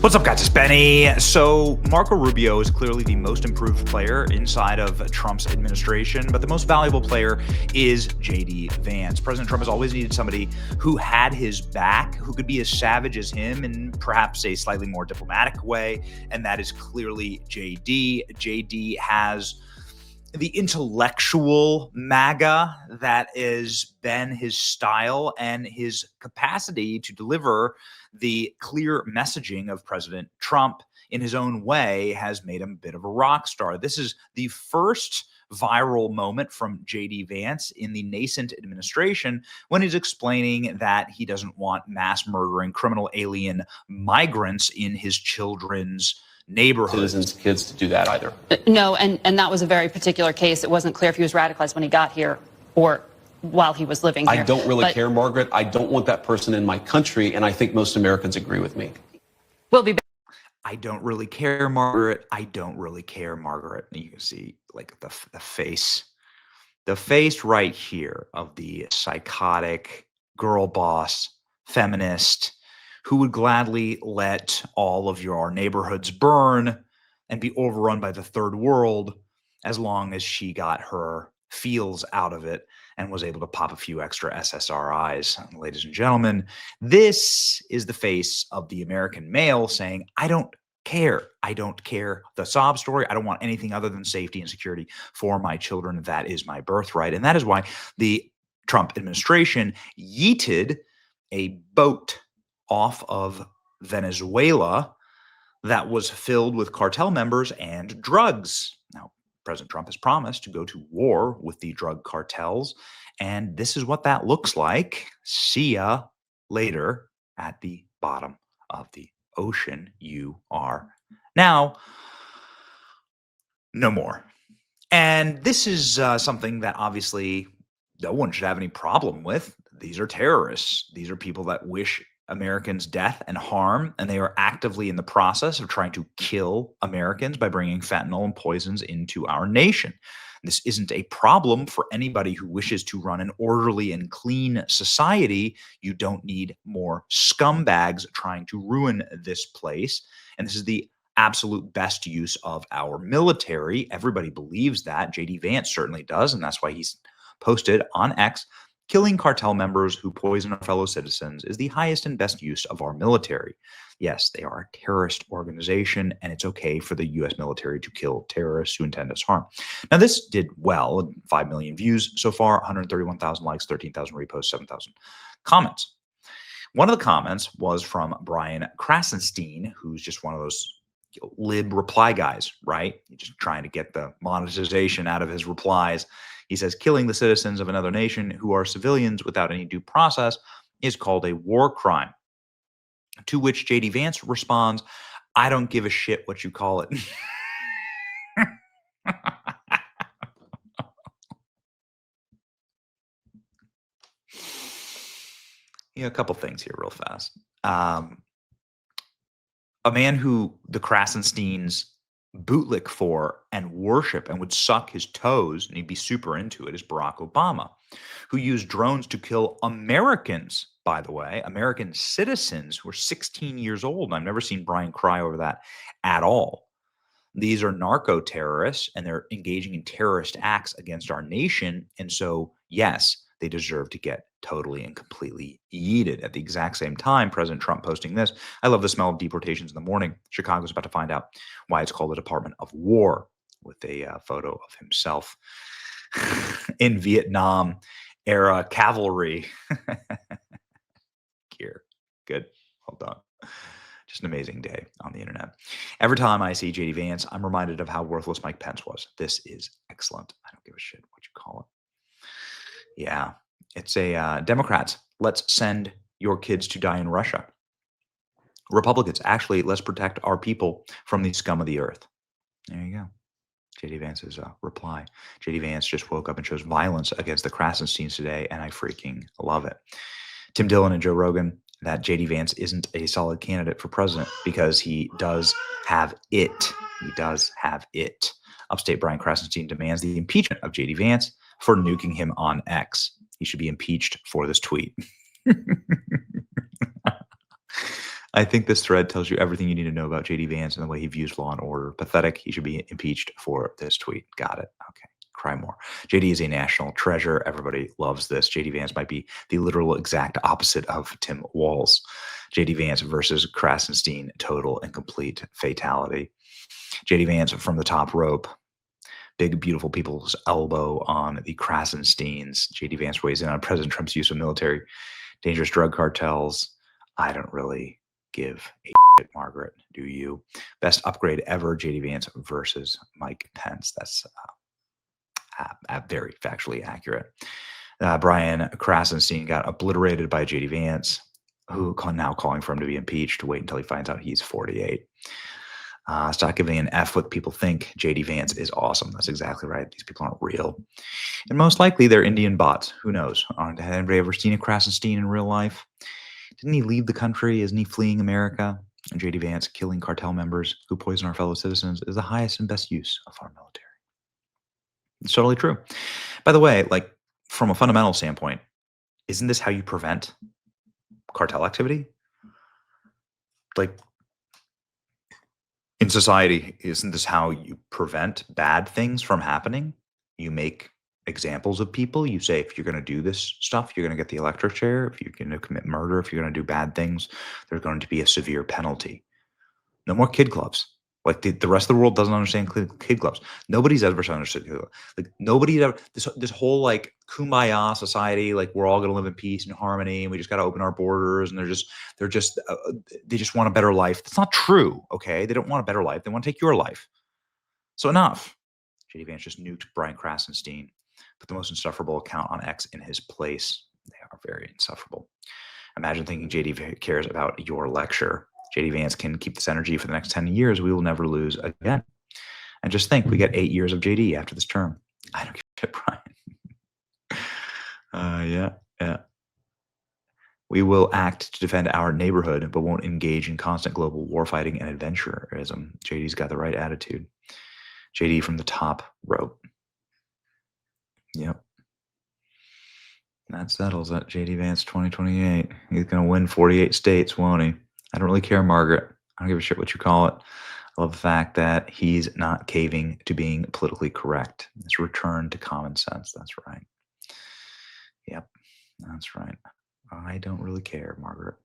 What's up, guys? It's Benny. So Marco Rubio is clearly the most improved player inside of Trump's administration, but the most valuable player is J.D. Vance. President Trump has always needed somebody who had his back, who could be as savage as him in perhaps a slightly more diplomatic way, and that is clearly J.D. J.D. has the intellectual MAGA that has been his style, and his capacity to deliver the clear messaging of President Trump in his own way has made him a bit of a rock star. This is the first viral moment from J.D. Vance in the nascent administration when he's explaining that he doesn't want mass murdering criminal alien migrants in his children's neighborhood. Citizens, kids to do that either. No, and that was a very particular case. It wasn't clear if he was radicalized when he got here or while he was living here. I don't really care, Margaret. I don't want that person in my country, and I think most Americans agree with me. We'll be back. I don't really care, Margaret. I don't really care, Margaret. And you can see like the face right here of the psychotic girl boss feminist who would gladly let all of your neighborhoods burn and be overrun by the third world as long as she got her feels out of it and was able to pop a few extra SSRIs. Ladies and gentlemen, this is the face of the American male saying, I don't care. I don't care the sob story. I don't want anything other than safety and security for my children. That is my birthright. And that is why the Trump administration yeeted a boat off of Venezuela that was filled with cartel members and drugs. Now, President Trump has promised to go to war with the drug cartels, and this is what that looks like. See ya later at the bottom of the ocean. You are now no more. And this is something that obviously no one should have any problem with. These are terrorists. These are people that wish Americans death and harm, and they are actively in the process of trying to kill Americans by bringing fentanyl and poisons into our nation. This isn't a problem for anybody who wishes to run an orderly and clean society. You don't need more scumbags trying to ruin this place. And this is the absolute best use of our military. Everybody believes that. J.D. Vance certainly does, and that's why he's posted on X, killing cartel members who poison our fellow citizens is the highest and best use of our military. Yes, they are a terrorist organization, and it's okay for the U.S. military to kill terrorists who intend us harm. Now, this did well. 5 million views so far, 131,000 likes, 13,000 reposts, 7,000 comments. One of the comments was from Brian Krasenstein, who's just one of those lib reply guys, right? He's just trying to get the monetization out of his replies. He says, killing the citizens of another nation who are civilians without any due process is called a war crime. To which J.D. Vance responds, I don't give a shit what you call it. A couple things here real fast. A man who the Krasensteins bootlick for and worship and would suck his toes, and he'd be super into it, is Barack Obama, who used drones to kill Americans, by the way, American citizens who are 16 years old. And I've never seen Brian cry over that at all. These are narco terrorists, and they're engaging in terrorist acts against our nation. And so, yes, they deserve to get totally and completely yeeted. At the exact same time, President Trump posting this, I love the smell of deportations in the morning. Chicago's about to find out why it's called the Department of War, with a photo of himself in Vietnam era cavalry gear. Good. Well done. Just an amazing day on the internet. Every time I see J.D. Vance, I'm reminded of how worthless Mike Pence was. This is excellent. I don't give a shit what you call it. Yeah. It's a Democrats, let's send your kids to die in Russia. Republicans, actually, let's protect our people from the scum of the earth. There you go. J.D. Vance's reply. J.D. Vance just woke up and chose violence against the Krasensteins today, and I freaking love it. Tim Dillon and Joe Rogan, that J.D. Vance isn't a solid candidate for president because he does have it. He does have it. Upstate Brian Krasenstein demands the impeachment of J.D. Vance for nuking him on X. He should be impeached for this tweet. I think this thread tells you everything you need to know about JD Vance and the way he views law and order. Pathetic. He should be impeached for this tweet. Got it. Okay. Cry more. JD is a national treasure. Everybody loves this. JD Vance might be the literal exact opposite of Tim Walz. JD Vance versus Krasenstein, total and complete fatality. JD Vance from the top rope. Big, beautiful people's elbow on the Krasensteins. JD Vance weighs in on President Trump's use of military, dangerous drug cartels. I don't really give a shit, Margaret. Do you? Best upgrade ever, JD Vance versus Mike Pence. That's very factually accurate. Brian Krasenstein got obliterated by JD Vance, who now calling for him to be impeached. Wait until he finds out he's 48. Stop giving an F what people think. JD Vance is awesome. That's exactly right. These people aren't real. And most likely they're Indian bots. Who knows? Has anybody ever seen a Krasenstein in real life? Didn't he leave the country? Isn't he fleeing America? And JD Vance killing cartel members who poison our fellow citizens is the highest and best use of our military. It's totally true. By the way, like from a fundamental standpoint, isn't this how you prevent cartel activity? Like in society, isn't this how you prevent bad things from happening? You make examples of people. You say, if you're going to do this stuff, you're going to get the electric chair. If you're going to commit murder, if you're going to do bad things, there's going to be a severe penalty. No more kid gloves. Like the rest of the world doesn't understand kid gloves. Nobody's ever understood kid gloves. Like nobody's ever this whole like kumbaya society. Like we're all going to live in peace and harmony, and we just got to open our borders. And they just want a better life. That's not true. Okay, they don't want a better life. They want to take your life. So enough. JD Vance just nuked Brian Krasenstein, put the most insufferable account on X in his place. They are very insufferable. Imagine thinking JD cares about your lecture. JD Vance can keep this energy for the next 10 years. We will never lose again. And just think, we get 8 years of JD after this term. I don't give a shit, Brian. Yeah. We will act to defend our neighborhood, but won't engage in constant global warfighting and adventurism. JD's got the right attitude. JD from the top rope. Yep. That settles it. JD Vance 2028. He's going to win 48 states, won't he? I don't really care, Margaret. I don't give a shit what you call it. I love the fact that he's not caving to being politically correct. It's return to common sense. That's right. Yep, that's right. I don't really care, Margaret.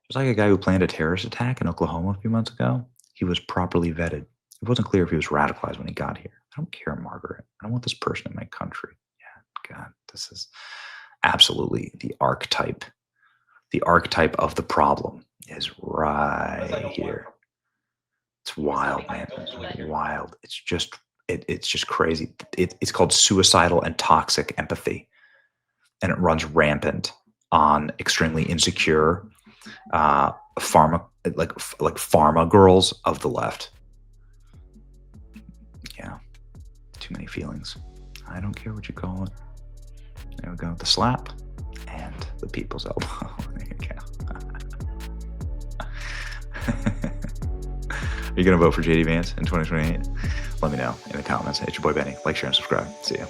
Just like a guy who planned a terrorist attack in Oklahoma a few months ago, he was properly vetted. It wasn't clear if he was radicalized when he got here. I don't care, Margaret. I don't want this person in my country. Yeah, God, this is absolutely the archetype. The archetype of the problem is right here. It's wild, man. It's wild. It's just crazy. It's called suicidal and toxic empathy, and it runs rampant on extremely insecure pharma girls of the left. Yeah, too many feelings. I don't care what you call it. There we go. The slap and the people's elbow. There you go. Are you going to vote for JD Vance in 2028? Let me know in the comments. It's your boy Benny. Like, share, and subscribe. See ya.